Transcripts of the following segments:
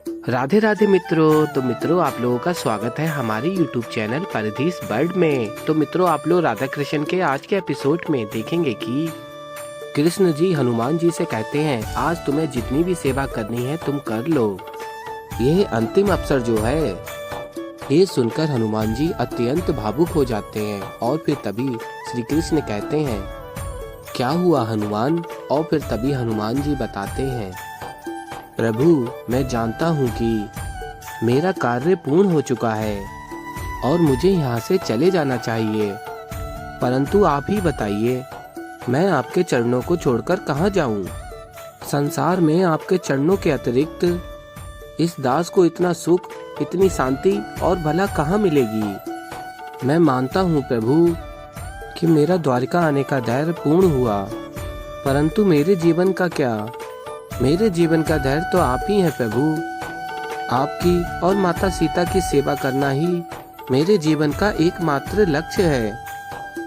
राधे राधे मित्रों। तो मित्रों, आप लोगों का स्वागत है हमारे YouTube चैनल परधीस वर्ल्ड में। तो मित्रों, आप लोग राधा कृष्ण के आज के एपिसोड में देखेंगे कि कृष्ण जी हनुमान जी से कहते हैं, आज तुम्हें जितनी भी सेवा करनी है तुम कर लो, यह अंतिम अवसर जो है। ये सुनकर हनुमान जी अत्यंत भावुक हो जाते हैं और फिर तभी श्री कृष्ण कहते हैं, क्या हुआ हनुमान? और फिर तभी हनुमान जी बताते हैं, प्रभु, मैं जानता हूँ कि मेरा कार्य पूर्ण हो चुका है और मुझे यहाँ से चले जाना चाहिए, परंतु आप ही बताइए, मैं आपके चरणों को छोड़कर कहाँ जाऊँ? संसार में आपके चरणों के अतिरिक्त इस दास को इतना सुख, इतनी शांति और भला कहाँ मिलेगी? मैं मानता हूँ प्रभु कि मेरा द्वारिका आने का धैर्य पूर्ण हुआ, परंतु मेरे जीवन का क्या? मेरे जीवन का धैर्य तो आप ही हैं प्रभु। आपकी और माता सीता की सेवा करना ही मेरे जीवन का एकमात्र लक्ष्य है।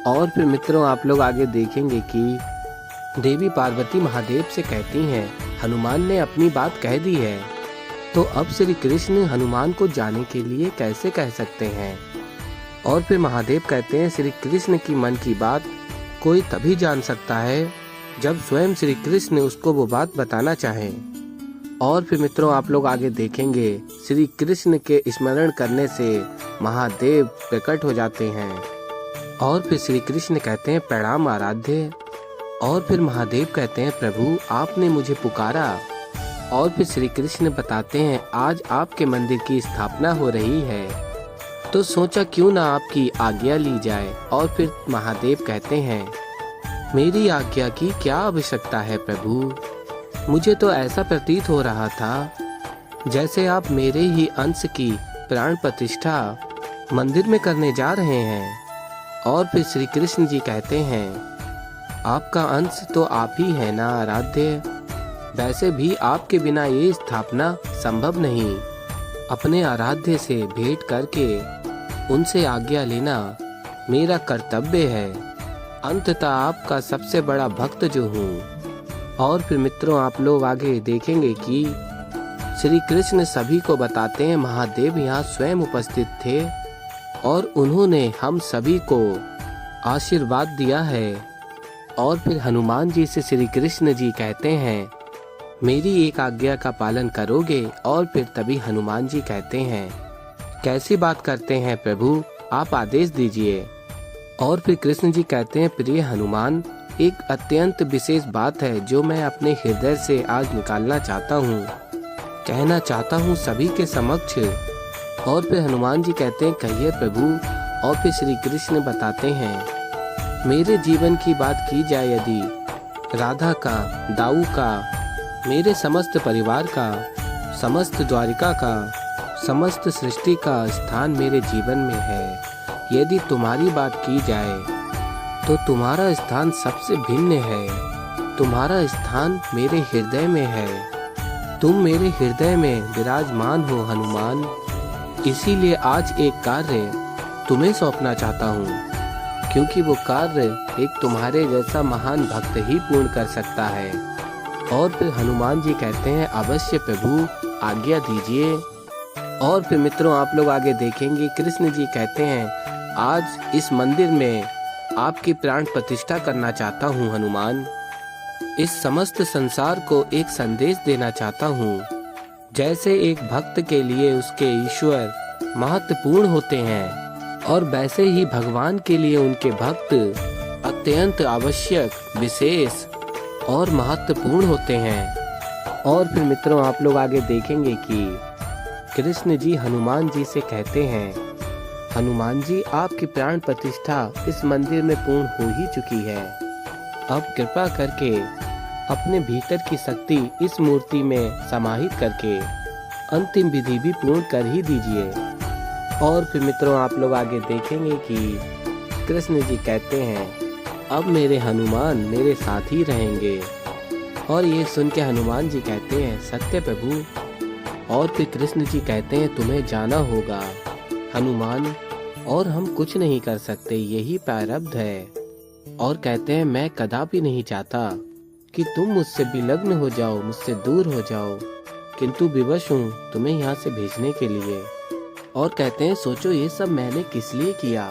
और फिर मित्रों, आप लोग आगे देखेंगे कि देवी पार्वती महादेव से कहती हैं, हनुमान ने अपनी बात कह दी है, तो अब श्री कृष्ण हनुमान को जाने के लिए कैसे कह सकते हैं? और फिर महादेव कहते हैं, श्री कृष्ण की मन की बात कोई तभी जान सकता है जब स्वयं श्री कृष्ण उसको वो बात बताना चाहें। और फिर मित्रों, आप लोग आगे देखेंगे, श्री कृष्ण के स्मरण करने से महादेव प्रकट हो जाते हैं और फिर श्री कृष्ण कहते हैं, प्रणाम आराध्य। और फिर महादेव कहते हैं, प्रभु, आपने मुझे पुकारा। और फिर श्री कृष्ण बताते हैं, आज आपके मंदिर की स्थापना हो रही है, तो सोचा क्यों ना आपकी आज्ञा ली जाए। और फिर महादेव कहते हैं, मेरी आज्ञा की क्या आवश्यकता है प्रभु? मुझे तो ऐसा प्रतीत हो रहा था जैसे आप मेरे ही अंश की प्राण प्रतिष्ठा मंदिर में करने जा रहे हैं। और फिर श्री कृष्ण जी कहते हैं, आपका अंश तो आप ही है ना आराध्य, वैसे भी आपके बिना ये स्थापना संभव नहीं। अपने आराध्य से भेंट करके उनसे आज्ञा लेना मेरा कर्तव्य है। अंततः आपका सबसे बड़ा भक्त जो हूँ। और फिर मित्रों, आप लोग आगे देखेंगे कि श्री कृष्ण सभी को बताते हैं, महादेव यहाँ स्वयं उपस्थित थे और उन्होंने हम सभी को आशीर्वाद दिया है। और फिर हनुमान जी से श्री कृष्ण जी कहते हैं, मेरी एक आज्ञा का पालन करोगे? और फिर तभी हनुमान जी कहते हैं, कैसी बात करते हैं प्रभु, आप आदेश दीजिए। और फिर कृष्ण जी कहते हैं, प्रिय हनुमान, एक अत्यंत विशेष बात है जो मैं अपने हृदय से आज निकालना चाहता हूँ, कहना चाहता हूँ सभी के समक्ष। और फिर हनुमान जी कहते हैं, कहिए प्रभु। और फिर श्री कृष्ण बताते हैं, मेरे जीवन की बात की जाए यदि, राधा का, दाऊ का, मेरे समस्त परिवार का, समस्त द्वारिका का, समस्त सृष्टि का स्थान मेरे जीवन में है। यदि तुम्हारी बात की जाए तो तुम्हारा स्थान सबसे भिन्न है। तुम्हारा स्थान मेरे हृदय में है। तुम मेरे हृदय में विराजमान हो हनुमान। इसीलिए आज एक कार्य तुम्हें सौंपना चाहता हूँ, क्योंकि वो कार्य एक तुम्हारे जैसा महान भक्त ही पूर्ण कर सकता है। और फिर हनुमान जी कहते हैं, अवश्य प्रभु, आज्ञा दीजिए। और फिर मित्रों, आप लोग आगे देखेंगे, कृष्ण जी कहते हैं, आज इस मंदिर में आपकी प्राण प्रतिष्ठा करना चाहता हूँ हनुमान। इस समस्त संसार को एक संदेश देना चाहता हूँ। जैसे एक भक्त के लिए उसके ईश्वर महत्वपूर्ण होते हैं, और वैसे ही भगवान के लिए उनके भक्त अत्यंत आवश्यक, विशेष और महत्वपूर्ण होते हैं। और फिर मित्रों, आप लोग आगे देखेंगे कि कृष्ण जी हनुमान जी से कहते हैं, हनुमान जी, आपकी प्राण प्रतिष्ठा इस मंदिर में पूर्ण हो ही चुकी है। अब कृपा करके अपने भीतर की शक्ति इस मूर्ति में समाहित करके अंतिम विधि भी पूर्ण कर ही दीजिए। और फिर मित्रों, आप लोग आगे देखेंगे कि कृष्ण जी कहते हैं, अब मेरे हनुमान मेरे साथ ही रहेंगे। और ये सुन के हनुमान जी कहते हैं, सत्य प्रभु। और फिर कृष्ण जी कहते हैं, तुम्हें जाना होगा हनुमान, और हम कुछ नहीं कर सकते, यही प्रारब्ध है। और कहते हैं, मैं कदापि नहीं चाहता कि तुम मुझसे विलग्न हो जाओ, मुझसे दूर हो जाओ। किंतु विवश हूँ तुम्हें यहाँ से भेजने के लिए। और कहते हैं सोचो ये सब मैंने किस लिए किया।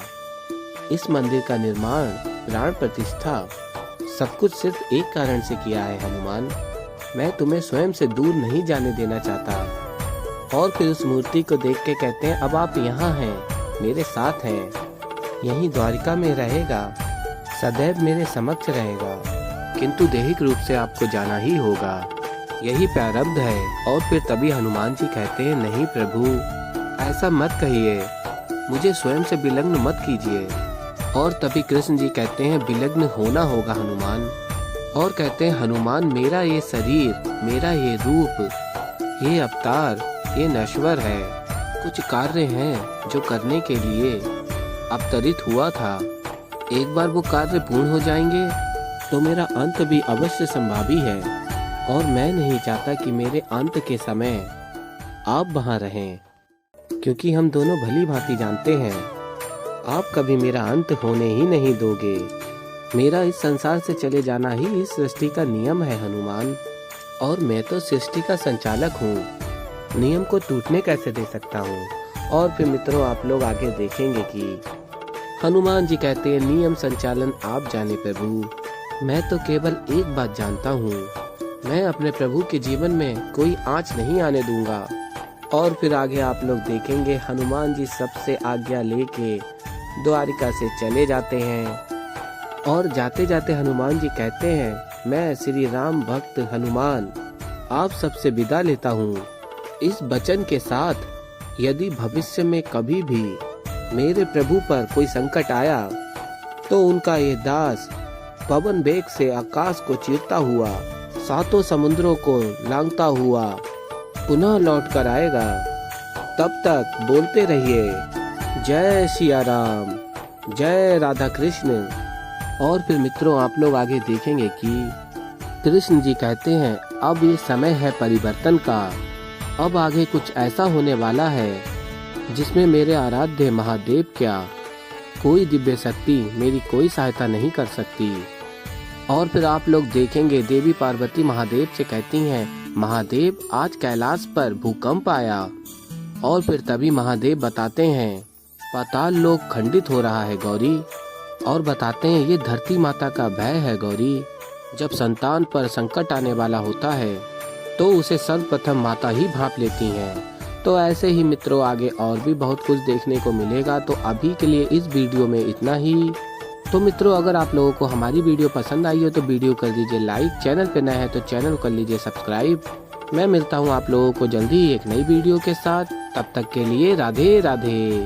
इस मंदिर का निर्माण, प्राण प्रतिष्ठा, सब कुछ सिर्फ एक कारण से किया है हनुमान। मैं तुम्हें स्वयं से दूर नहीं जाने देना चाहता। और फिर उस मूर्ति को देख के कहते हैं अब आप यहाँ हैं, मेरे साथ हैं, यहीं द्वारिका में रहेगा, सदैव मेरे समक्ष रहेगा, किंतु दैहिक रूप से आपको जाना ही होगा, यही प्रारब्ध है। और फिर तभी हनुमान जी कहते हैं नहीं प्रभु, ऐसा मत कहिए, मुझे स्वयं से विलग्न मत कीजिए। और तभी कृष्ण जी कहते हैं विलग्न होना होगा हनुमान। और कहते हैं हनुमान मेरा ये शरीर, मेरा ये रूप, ये अवतार, ये नश्वर है। कुछ कार्य हैं जो करने के लिए अवतरित हुआ था। एक बार वो कार्य पूर्ण हो जाएंगे तो मेरा अंत भी अवश्य संभावी है। और मैं नहीं चाहता कि मेरे अंत के समय आप वहाँ रहें, क्योंकि हम दोनों भली भांति जानते हैं आप कभी मेरा अंत होने ही नहीं दोगे। मेरा इस संसार से चले जाना ही इस सृष्टि का नियम है हनुमान। और मैं तो सृष्टि का संचालक हूँ, नियम को टूटने कैसे दे सकता हूँ। और फिर मित्रों आप लोग आगे देखेंगे कि हनुमान जी कहते हैं नियम संचालन आप जाने प्रभु, मैं तो केवल एक बात जानता हूँ, मैं अपने प्रभु के जीवन में कोई आँच नहीं आने दूंगा। और फिर आगे आप लोग देखेंगे हनुमान जी सबसे आज्ञा लेके द्वारिका से चले जाते हैं। और जाते जाते हनुमान जी कहते हैं मैं श्री राम भक्त हनुमान आप सबसे विदा लेता हूँ, इस वचन के साथ यदि भविष्य में कभी भी मेरे प्रभु पर कोई संकट आया तो उनका ये दास पवन वेग से आकाश को चीरता हुआ, सातों समुद्रों को लांघता हुआ पुनः लौट कर आएगा। तब तक बोलते रहिए जय सिया राम, जय राधा कृष्ण। और फिर मित्रों आप लोग आगे देखेंगे कि कृष्ण जी कहते हैं अब ये समय है परिवर्तन का, अब आगे कुछ ऐसा होने वाला है जिसमें मेरे आराध्य महादेव क्या कोई दिव्य शक्ति मेरी कोई सहायता नहीं कर सकती। और फिर आप लोग देखेंगे देवी पार्वती महादेव से कहती हैं महादेव आज कैलाश पर भूकंप आया। और फिर तभी महादेव बताते हैं पाताल लोक खंडित हो रहा है गौरी। और बताते हैं ये धरती माता का भय है गौरी, जब संतान पर संकट आने वाला होता है तो उसे सर्वप्रथम माता ही भांप लेती हैं। तो ऐसे ही मित्रों आगे और भी बहुत कुछ देखने को मिलेगा। तो अभी के लिए इस वीडियो में इतना ही। तो मित्रों अगर आप लोगों को हमारी वीडियो पसंद आई हो तो वीडियो कर दीजिए लाइक, चैनल पे नए हैं तो चैनल कर लीजिए सब्सक्राइब। मैं मिलता हूँ आप लोगों को जल्दी ही एक नई वीडियो के साथ, तब तक के लिए राधे राधे।